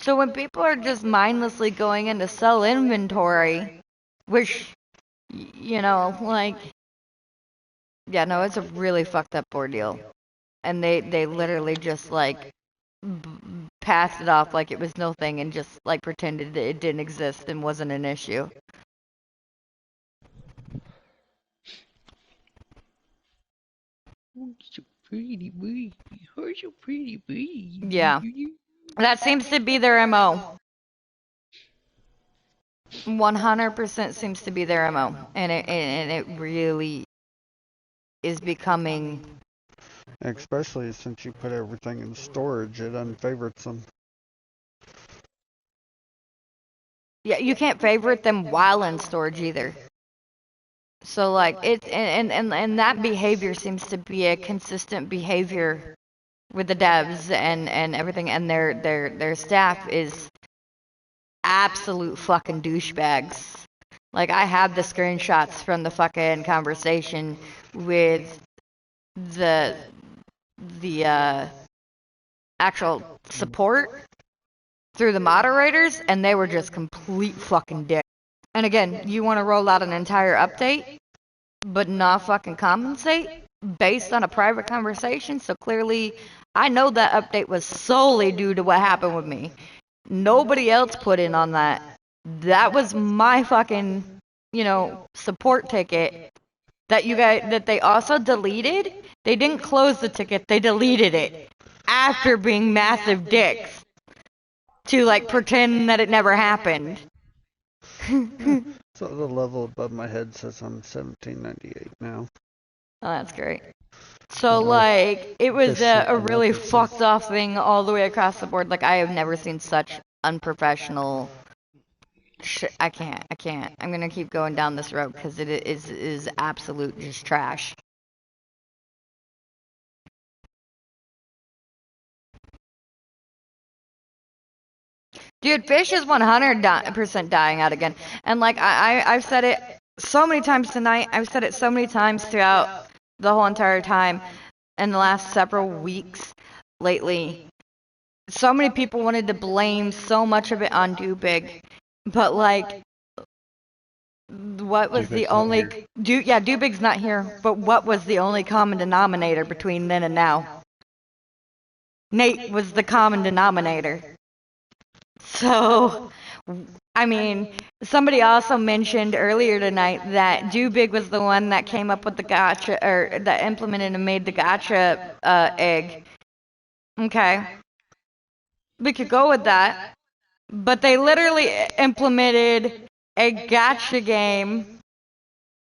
So when people are just mindlessly going in to sell inventory, which, like, yeah, no, it's a really fucked up ordeal. And they literally just, like, passed it off like it was no thing and just, like, pretended that it didn't exist and wasn't an issue. Oh, so pretty, boy. You're so pretty, boy. Yeah. That seems to be their MO. 100% seems to be their MO. And it really is becoming... Especially since you put everything in storage, it unfavorites them. Yeah, you can't favorite them while in storage either. So like and that behavior seems to be a consistent behavior with the devs and everything, and their staff is absolute fucking douchebags. Like, I have the screenshots from the fucking conversation with the actual support through the moderators, and they were just complete fucking dicks. And again, you want to roll out an entire update, but not fucking compensate based on a private conversation? So clearly, I know that update was solely due to what happened with me. Nobody else put in on that. That was my fucking, support ticket that they also deleted. They didn't close the ticket, they deleted it after being massive dicks to, like, pretend that it never happened. So the level above my head says I'm 1798 now. Oh, that's great. So, like, it was a really fucked off thing all the way across the board. Like, I have never seen such unprofessional shit. I can't. I'm gonna keep going down this road because it is absolute just trash. Dude, Fish is 100% dying out again. And, like, I've said it so many times tonight. I've said it so many times throughout the whole entire time in the last several weeks lately. So many people wanted to blame so much of it on Dubig. But, like, what was the only... Dubig's not here. But what was the only common denominator between then and now? Nate was the common denominator. So, I mean, somebody also mentioned earlier tonight that Dubig was the one that came up with the gotcha, or that implemented and made the gotcha egg. Okay. We could go with that. But they literally implemented a gotcha game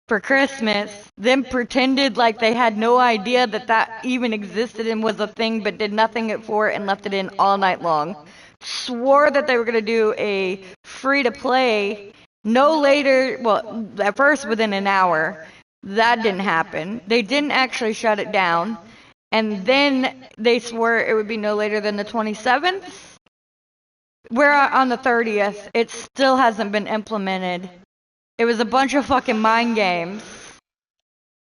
for Christmas, then pretended like they had no idea that even existed and was a thing, but did nothing for it and left it in all night long. Swore that they were going to do a free-to-play no later, well, at first within an hour. That didn't happen. They didn't actually shut it down. And then they swore it would be no later than the 27th. We're on the 30th. It still hasn't been implemented. It was a bunch of fucking mind games.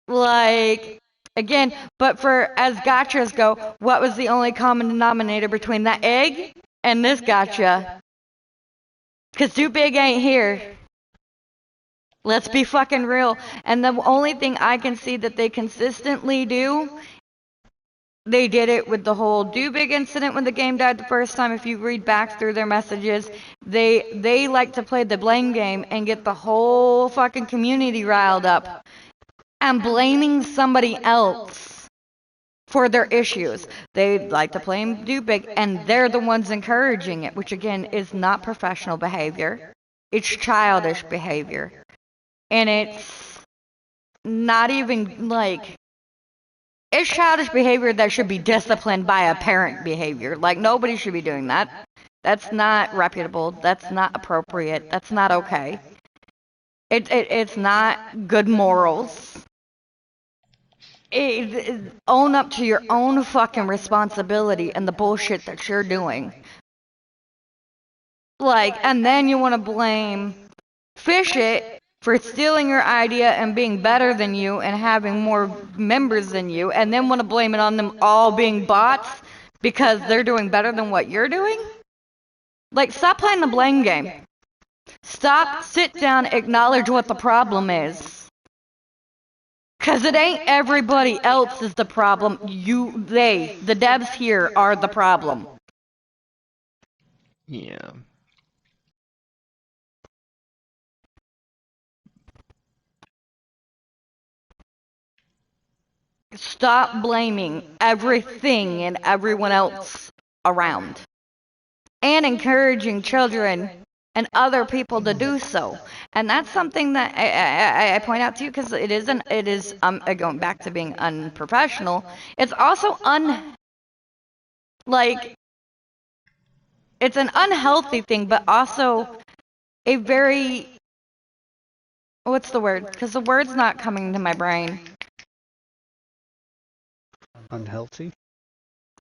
Like, again, but as gotchas go, what was the only common denominator between that egg and this gotcha? Because Dubig ain't here. Let's be fucking real. And the only thing I can see that they consistently do, they did it with the whole Dubig incident when the game died the first time. If you read back through their messages, they like to play the blame game and get the whole fucking community riled up and blaming somebody else for their issues. They like to blame Dubig, and they're the ones encouraging it, which again is not professional behavior. It's childish behavior. And it's not even like... It's childish behavior that should be disciplined by a parent behavior. Like, nobody should be doing that. That's not reputable. That's not appropriate. That's not okay. It's not good morals. Own up to your own fucking responsibility and the bullshit that you're doing. Like, and then you want to blame Fish It for stealing your idea and being better than you and having more members than you, and then want to blame it on them all being bots because they're doing better than what you're doing? Like, stop playing the blame game. Stop, sit down, acknowledge what the problem is. Cause it ain't everybody else is the problem. The devs here are the problem. Yeah. Stop blaming everything and everyone else around. And encouraging children and other people to do so. And that's something that I point out to you because it is going back to being unprofessional. It's also it's an unhealthy thing, but also a very, what's the word? Because the word's not coming to my brain. Unhealthy?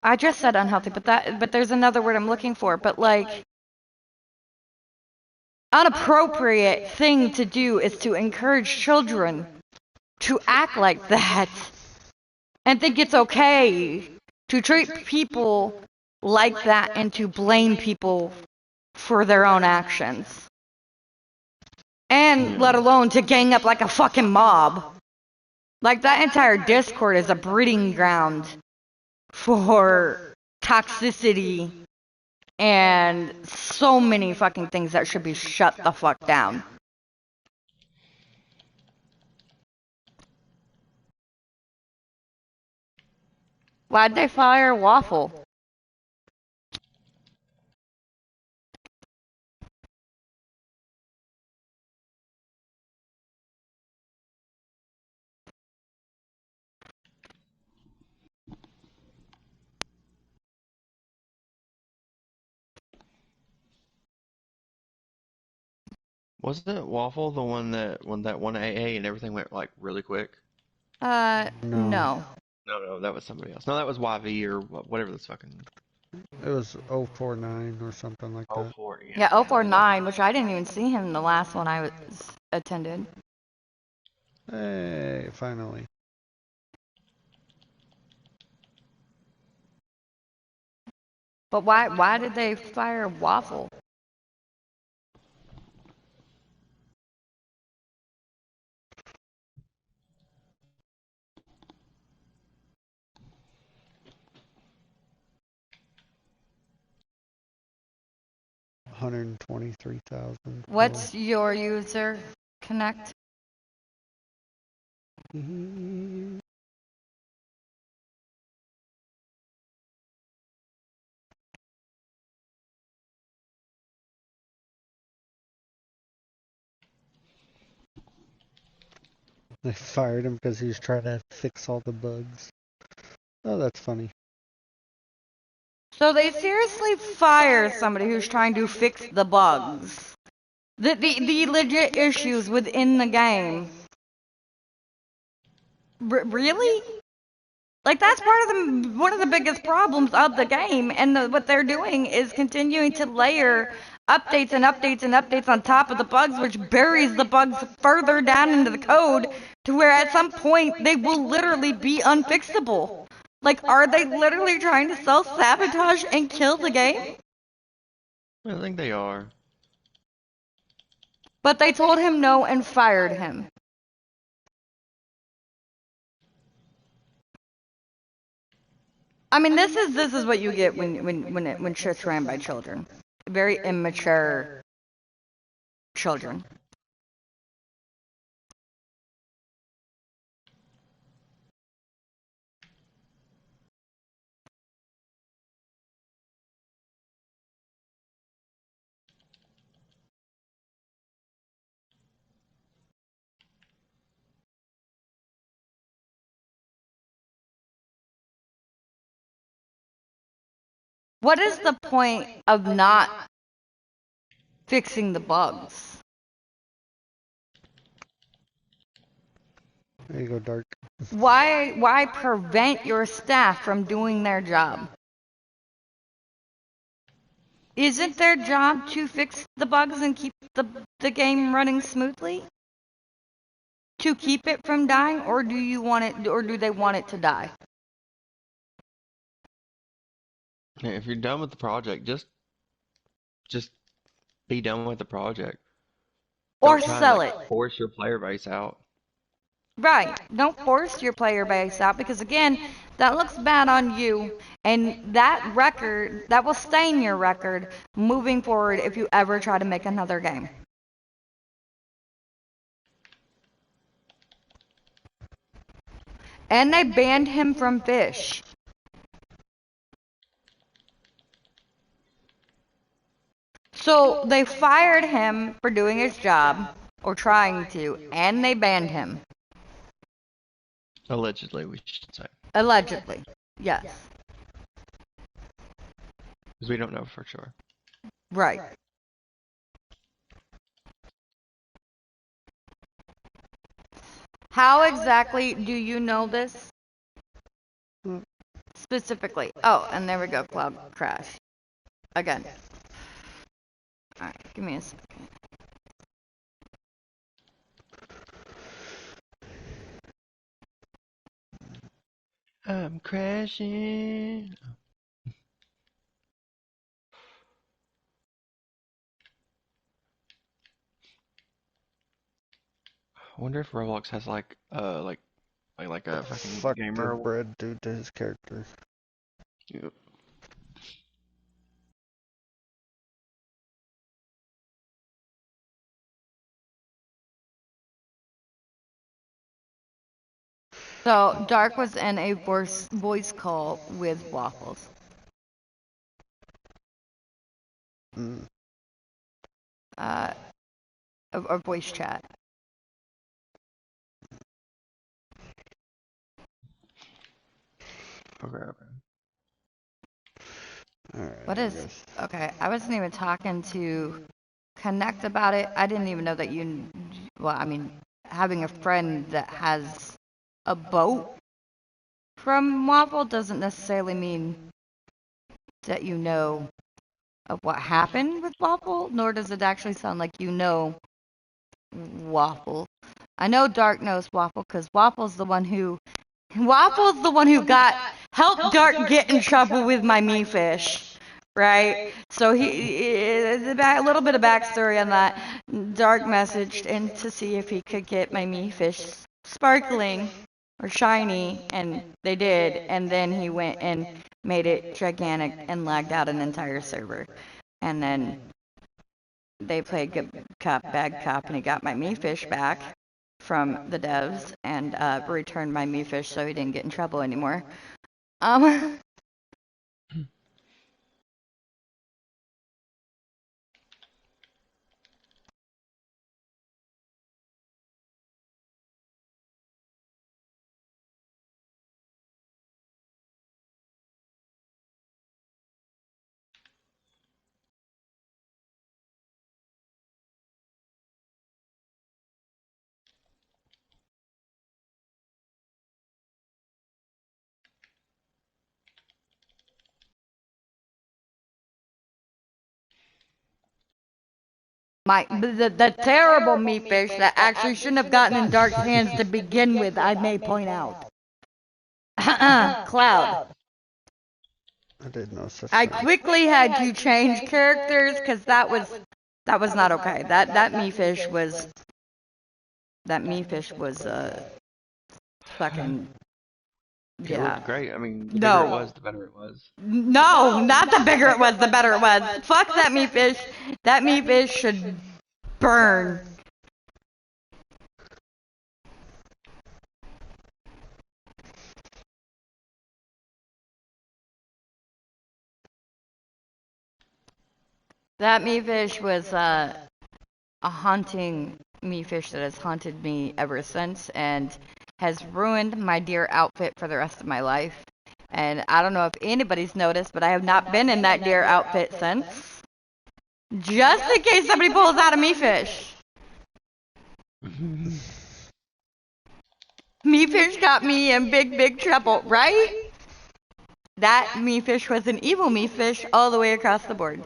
I just said unhealthy, but there's another word I'm looking for. But like, inappropriate thing to do is to encourage children to act like that and think it's okay to treat people like that and to blame people for their own actions. And let alone to gang up like a fucking mob. Like, that entire Discord is a breeding ground for toxicity and so many fucking things that should be shut the fuck down. Why'd they fire Waffle? Wasn't Waffle the one that when that one AA and everything went like really quick? No. No, that was somebody else. No, that was YV or whatever this fucking. It was 049 or something like that. 04, Yeah, 049, which I didn't even see him in the last one I attended. Hey, finally. But why did they fire Waffle? $123,000. What's your user connect? They fired him because he was trying to fix all the bugs. Oh, that's funny. So they seriously fire somebody who's trying to fix the bugs. The legit issues within the game. Really? Like, that's one of the biggest problems of the game, and what they're doing is continuing to layer updates and updates and updates on top of the bugs, which buries the bugs further down into the code to where at some point they will literally be unfixable. Like, are they literally trying to self-sabotage and kill the game? I think they are. But they told him no and fired him. I mean, this is what you get when shit's ran by children. Very immature children. What is the point of not fixing the bugs? There you go, Dark. Why prevent your staff from doing their job? Isn't their job to fix the bugs and keep the game running smoothly? To keep it from dying, or do they want it to die? If you're done with the project, just Just be done with the project. Or Don't try and sell it. force your player base out. Right. Don't force your player base out because, again, that looks bad on you. And that record, that will stain your record moving forward if you ever try to make another game. And they banned him from FISCH. So they fired him for doing his job, or trying to, and they banned him. Allegedly, we should say. Allegedly. Yes. Because we don't know for sure. Right. How exactly do you know this? Specifically. Oh, and there we go. Cloud crash. Again. Alright, give me a second. I'm crashing. I wonder if Roblox has like a fucking Fuck gamer did award. Brad do to his character? Yep. So, Dark was in a voice call with Waffles. Mm. Or voice chat. Okay. Alright, What I is... guess. Okay, I wasn't even talking to Connect about it. I didn't even know that you... Well, I mean, having a friend that has a boat from Waffle doesn't necessarily mean that you know of what happened with Waffle, nor does it actually sound like you know Waffle. I know Dark knows Waffle because Waffle's the one who got helped Dark get in trouble with my me fish, right? So a little bit of backstory on that. Dark messaged in to see if he could get my me fish sparkling or shiny, and they did. And then he went and made it gigantic and lagged out an entire server. And then they played good cop, bad cop, and he got my me fish back from the devs and returned my me fish so he didn't get in trouble anymore. The terrible me fish that actually shouldn't have gotten in Dark's hands to begin with, I may point out. Cloud. I didn't know such I thing. quickly had to change characters because that was not okay. That me fish was fucking It yeah. looked great. I mean, the bigger it was, the better it was. No, not the bigger it was, the better it was. Fuck that me fish. That me fish should burn. That me fish was a haunting me fish that has haunted me ever since and has ruined my deer outfit for the rest of my life. And I don't know if anybody's noticed, but I have not been in that deer outfit since. Just in case somebody pulls out a me fish. Me fish got me in big trouble, right? That me fish was an evil me fish all the way across the board.